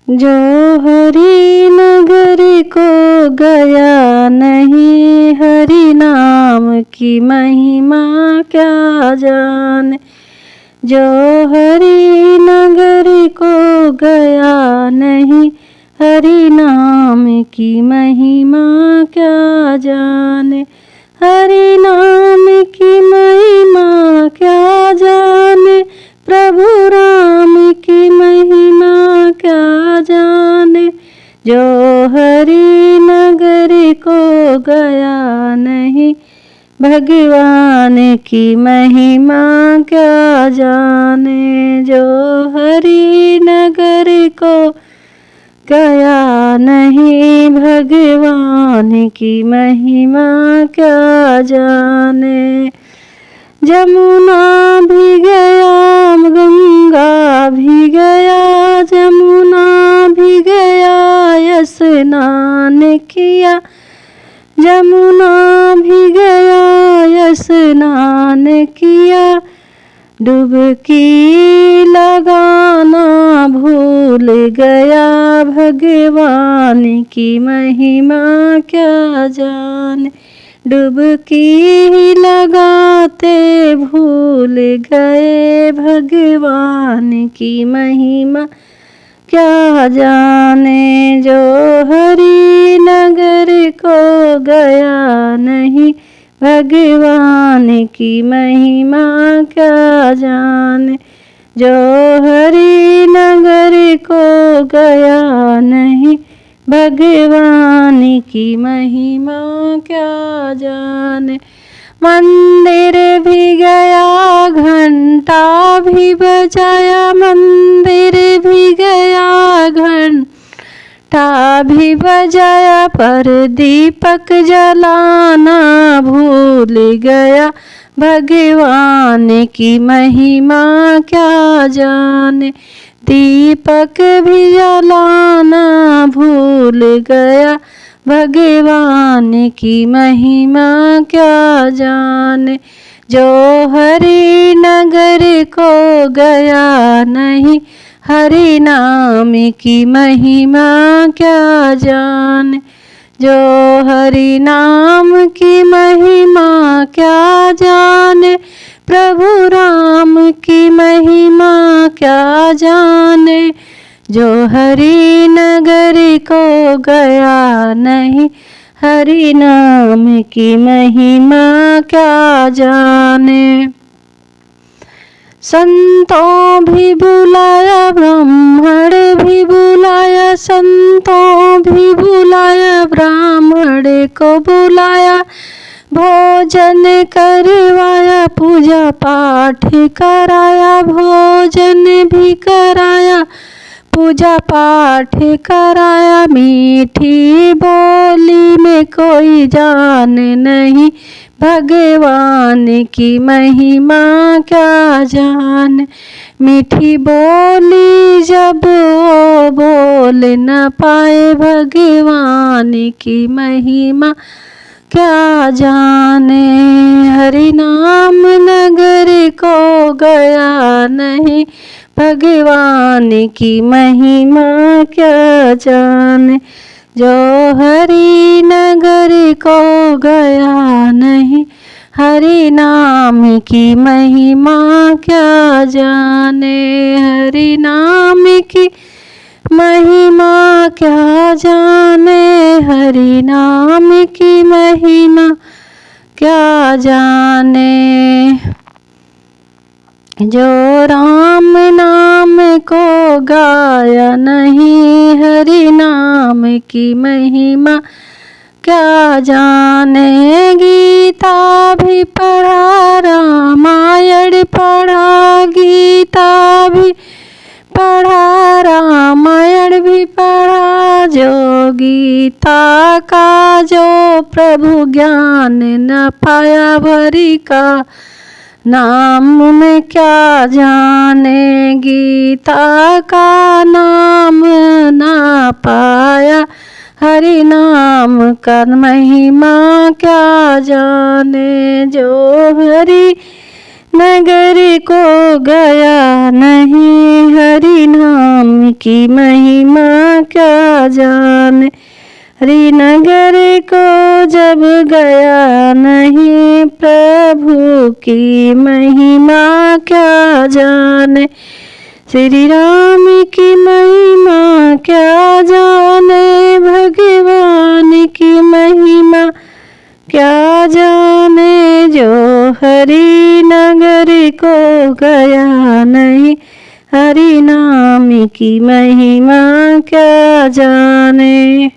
जो हरि नगर को गया नहीं, हरि नाम की महिमा क्या जाने। जो हरि नगर को गया नहीं, हरि नाम की महिमा क्या जाने। हरि नाम की महिमा क्या जाने, प्रभु राम की महिमा क्या जाने। जो हरि नगर को गया नहीं, भगवान की महिमा क्या जाने। जो हरि नगर को गया नहीं, भगवान की महिमा क्या जाने। जमुना भी गया, गंगा भी गया, जमुना भी गया, स्नान किया। जमुना भी गया, स्नान किया। डुबकी लगाना भूल गया, भगवान की महिमा क्या जाने। डुबकी लगाते भूल गए, भगवान की महिमा क्या जाने। जो हरि नगर को गया नहीं, भगवान की महिमा क्या जाने। जो हरि नगर को गया नहीं, भगवान की महिमा क्या जाने। मंदिर भी गया, घंटा भी बजाया, मंदिर भी गया, घंटा भी बजाया, पर दीपक जलाना भूल गया, भगवान की महिमा क्या जाने। दीपक भी जलाना भूल गया, भगवान की महिमा क्या जाने। जो हरि नगर को गया नहीं, हरि नाम की महिमा क्या जाने। जो हरि नाम की महिमा क्या जाने, प्रभु राम की महिमा क्या जाने। जो हरि नगर को गया नहीं, हरि नाम की महिमा क्या जाने। संतों भी बुलाया, ब्राह्मण भी बुलाया, संतों भी बुलाया, ब्राह्मण को बुलाया। भोजन करवाया, पूजा पाठ कराया, भोजन भी कराया, पूजा पाठ कराया। मीठी बोली में कोई जान नहीं, भगवान की महिमा क्या जाने। मीठी बोली जब वो बोल न पाए, भगवान की महिमा क्या जाने। हरि नाम नगर को गया नहीं, भगवान की महिमा क्या जाने। जो हरि नगर को गया नहीं, हरि नाम की महिमा क्या जाने। हरि नाम की महिमा क्या जाने, हरि नाम की महिमा क्या जाने। जो राम नाम को गाया नहीं, हरि नाम की महिमा क्या जाने। गीता भी पढ़ा, रामायण पढ़ा, गीता भी पढ़ा, रामायण भी पढ़ा। जो गीता का जो प्रभु ज्ञान न पाया, भरी का नाम में क्या जाने। गीता का नाम ना पाया, हरि नाम का महिमा क्या जाने। जो हरि नगर को गया नहीं, हरि नाम की महिमा क्या जाने। हरि नगर को जब गया नहीं, प्रभु की महिमा क्या जाने। श्री राम की महिमा क्या जाने, भगवान की महिमा क्या जाने। जो हरि नगर को गया नहीं, हरि नाम की महिमा क्या जाने।